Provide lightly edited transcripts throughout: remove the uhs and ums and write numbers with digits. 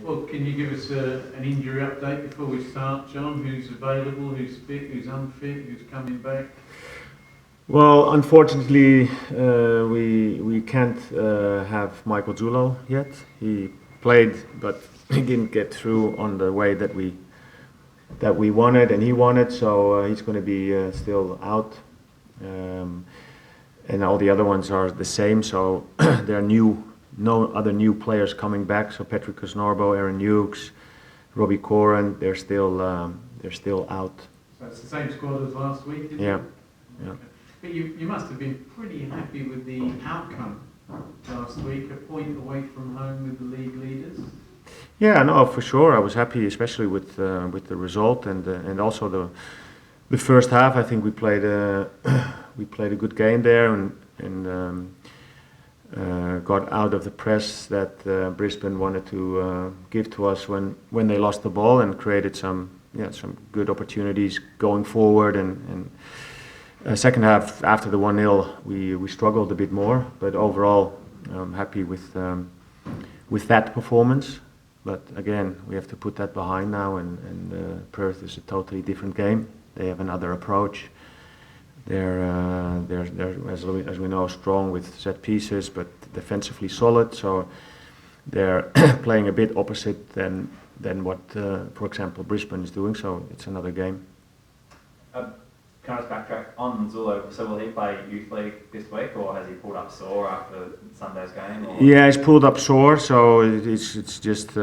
Well, can you give us an injury update before we start, John? Who's available, who's fit, who's unfit, who's coming back? Well, unfortunately, we can't have Michael Zulo yet. He played, but he didn't get through on the way that we wanted and he wanted. So he's going to be still out, and all the other ones are the same. So there are no other new players coming back. So Patrick Cosnorbo, Aaron Hughes, Robbie Coran, they're still out. So it's the same squad as last week, isn't Yeah. it? Yeah. Okay. But you must have been pretty happy with the outcome last week, a point away from home with the league leaders. Yeah, no, for sure. I was happy, especially with the result and also the first half. I think we played a good game there and got out of the press that Brisbane wanted to give to us when they lost the ball, and created some good opportunities going forward. And second half, after the 1-0, we struggled a bit more, but overall I'm happy with that performance. But again, we have to put that behind now, and Perth is a totally different game. They have another approach. They're as we know, strong with set pieces, but defensively solid. So they're playing a bit opposite than what, for example, Brisbane is doing. So it's another game. Can I just backtrack on Zulo? So will he play youth league this week, or has he pulled up sore after Sunday's game? Or? Yeah, he's pulled up sore, so it's just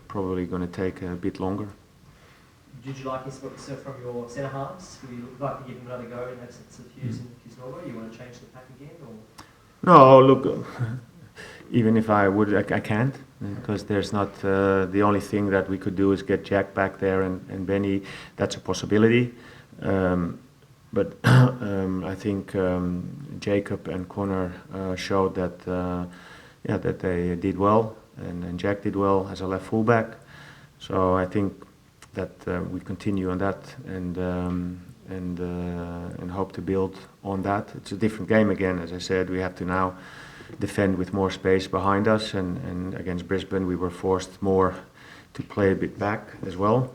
probably going to take a bit longer. Did you like his from your centre halves? Would you like to give him another go in absence of Hughes and Kisnorbo? You want to change the pack again, or? No, look, even if I would, I can't, because there's not the only thing that we could do is get Jack back there and Benny. That's a possibility. But I think Jacob and Connor showed that that they did well, and Jack did well as a left fullback. So I think that we continue on that and hope to build on that. It's a different game again, as I said. We have to now defend with more space behind us, and against Brisbane we were forced more to play a bit back as well.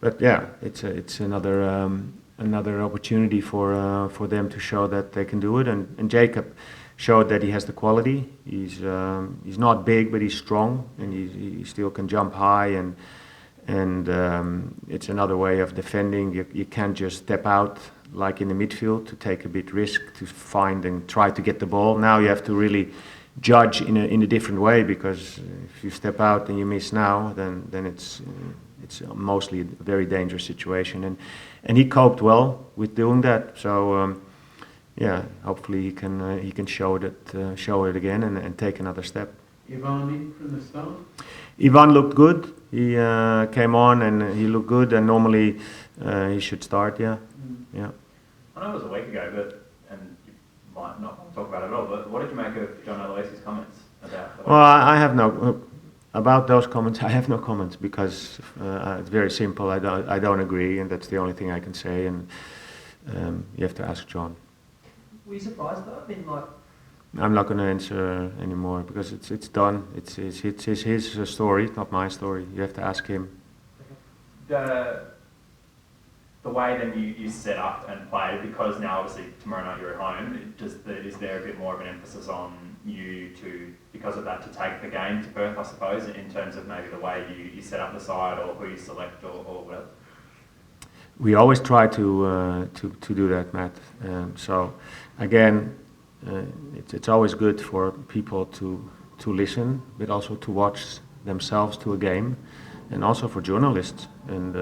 But yeah, it's another opportunity for them to show that they can do it. And Jacob showed that he has the quality. He's not big, but he's strong, and he still can jump high, and it's another way of defending. You can't just step out like in the midfield to take a bit risk to find and try to get the ball. Now you have to really judge in a different way, because if you step out and you miss now, then it's mostly a very dangerous situation, and he coped well with doing that. So hopefully he can show it again and take another step. Ivan in from the start? Ivan looked good. He came on and he looked good, and normally he should start. Yeah. I know it was a week ago, and you might not want to talk about it at all, but what did you make of John Eloise's comments about? Well, I have no. About those comments, I have no comments, because it's very simple. I don't agree, and that's the only thing I can say. And you have to ask John. Were you surprised though? I mean, like. I'm not going to answer anymore, because it's done. It's his story, not my story. You have to ask him. The way then you set up and play, because now obviously tomorrow night you're at home, is there a bit more of an emphasis on you to, because of that, to take the game to Perth, I suppose, in terms of maybe the way you set up the side, or who you select, or whatever? We always try to do that, Matt. So again, it's always good for people to listen, but also to watch themselves to a game, and also for journalists. And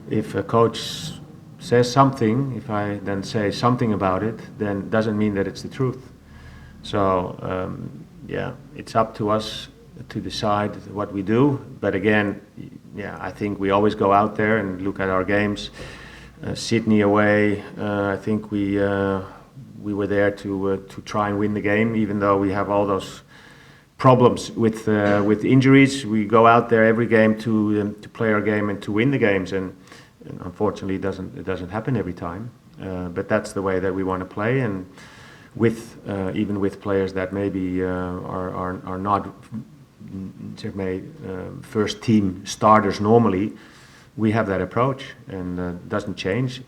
if a coach says something, if I then say something about it, then doesn't mean that it's the truth. So it's up to us to decide what we do. But again, I think we always go out there and look at our games. Sydney away, I think we were there to try and win the game, even though we have all those problems with injuries. We go out there every game to play our game and to win the games, and unfortunately it doesn't happen every time. But that's the way that we want to play, and with even with players that maybe are not zeg maar, first team starters normally, we have that approach, and doesn't change.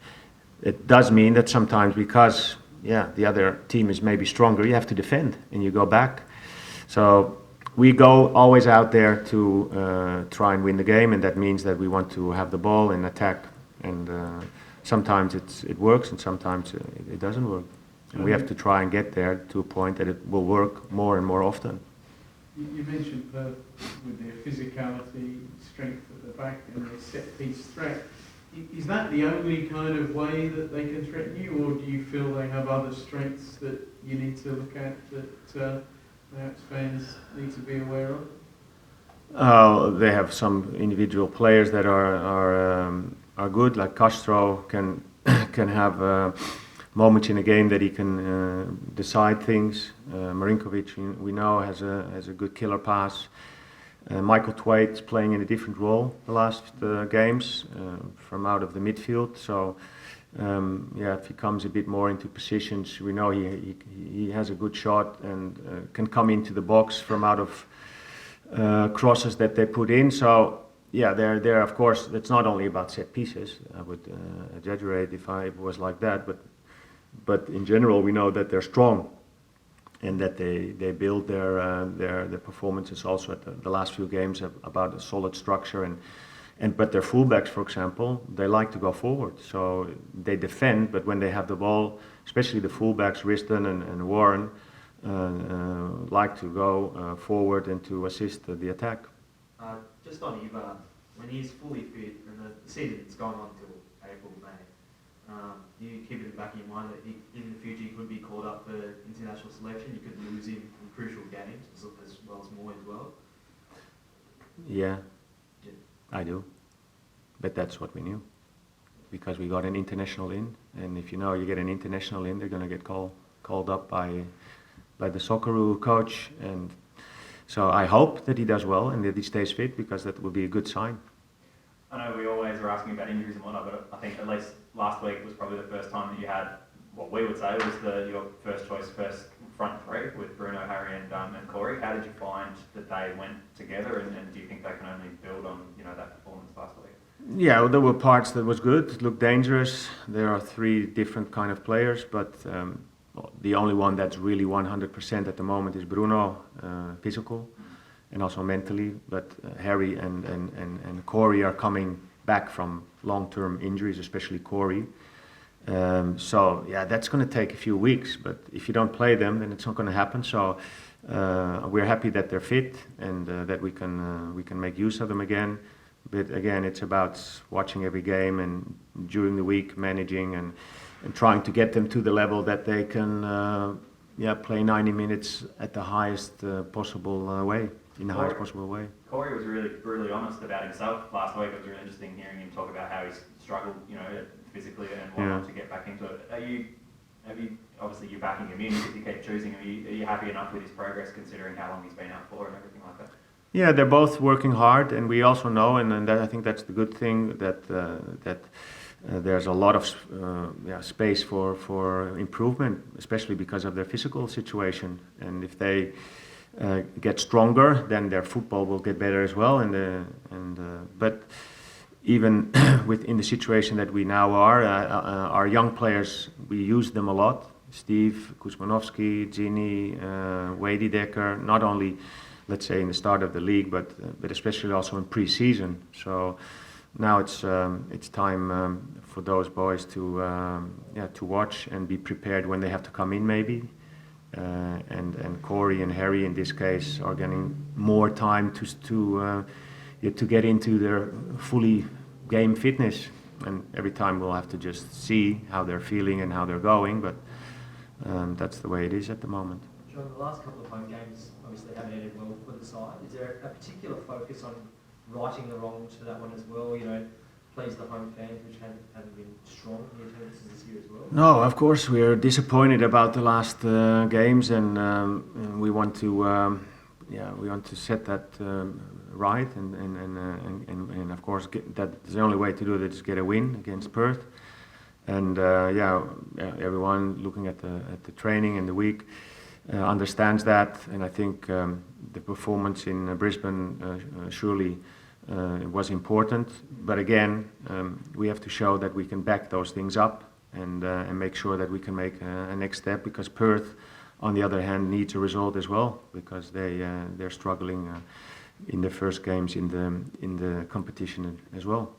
It does mean that sometimes, because the other team is maybe stronger, you have to defend and you go back. So we go always out there to try and win the game, and that means that we want to have the ball and attack. And sometimes it works, and sometimes it doesn't work. And we have to try and get there to a point that it will work more and more often. You mentioned Perth with their physicality, strength at the back, and their set-piece threat. Is that the only kind of way that they can threaten you, or do you feel they have other strengths that you need to look at that perhaps fans need to be aware of? They have some individual players that are good, like Castro can have moments in a game that he can decide things. Marinkovic, we know, has a good killer pass. Michael Twaite's playing in a different role the last games from out of the midfield. So if he comes a bit more into positions, we know he has a good shot and can come into the box from out of crosses that they put in. So they're of course, it's not only about set pieces. I would exaggerate if I was like that, but in general we know that they're strong, and that they build their performances also at the last few games about a solid structure, but their fullbacks, for example, they like to go forward, so they defend, but when they have the ball, especially the fullbacks, Riston and Warren, like to go forward and to assist the attack. Just on Ivan, when he's fully fit, and the season's gone on till April, May, do you keep it in the back of your mind that in the future he could be called up for international selection? You could lose him in crucial games as well as more as well? Yeah, I do. But that's what we knew. Because we got an international in, and if you know you get an international in, they're going to get called up by the Socceroo coach, and so I hope that he does well and that he stays fit, because that will be a good sign. I know we always are asking about injuries and whatnot, but I think at least last week was probably the first time that you had what we would say was your first front three with Bruno, Harry and Corey. How did you find that they went together, and do you think they can only build on that performance last week? Yeah, well, there were parts that was good. It looked dangerous. There are three different kind of players, but the only one that's really 100% at the moment is Bruno, physical and also mentally. But Harry and Corey are coming back from long-term injuries, especially Corey. So that's going to take a few weeks. But if you don't play them, then it's not going to happen. So we're happy that they're fit and that we can make use of them again. But again, it's about watching every game and during the week managing and trying to get them to the level that they can play 90 minutes at the highest possible way, in the highest possible way. Corey was really brutally honest about himself last week. It was really interesting hearing him talk about how he's struggled, physically and whatnot to get back into it. Obviously you're backing him in if you keep choosing him. Are you happy enough with his progress considering how long he's been out for and everything like that? Yeah, they're both working hard, and we also know, and I think that's the good thing, that there's a lot of space for improvement, especially because of their physical situation. And if they get stronger, then their football will get better as well. But even within the situation that we now are, our young players, we use them a lot. Steve, Kuzmanovsky, Ginny, Wadey Decker, not only, let's say, in the start of the league, but especially also in pre-season. So now it's time for those boys to watch and be prepared when they have to come in, maybe. And Corey and Harry in this case are getting more time to get into their fully game fitness. And every time we'll have to just see how they're feeling and how they're going. But that's the way it is at the moment. John, the last couple of home games obviously haven't ended well for the side. Is there a particular focus on righting the wrongs for that one as well? Please the home fans, which haven't been strong in the attendances this year as well? No, of course we're disappointed about the last games, and we want to set that right, and of course that's the only way to do it is get a win against Perth, and everyone looking at the training and the week. understands that, and I think the performance in Brisbane surely was important. But again, we have to show that we can back those things up and make sure that we can make a next step, because Perth, on the other hand, needs a result as well, because they're struggling in the first games in the competition as well.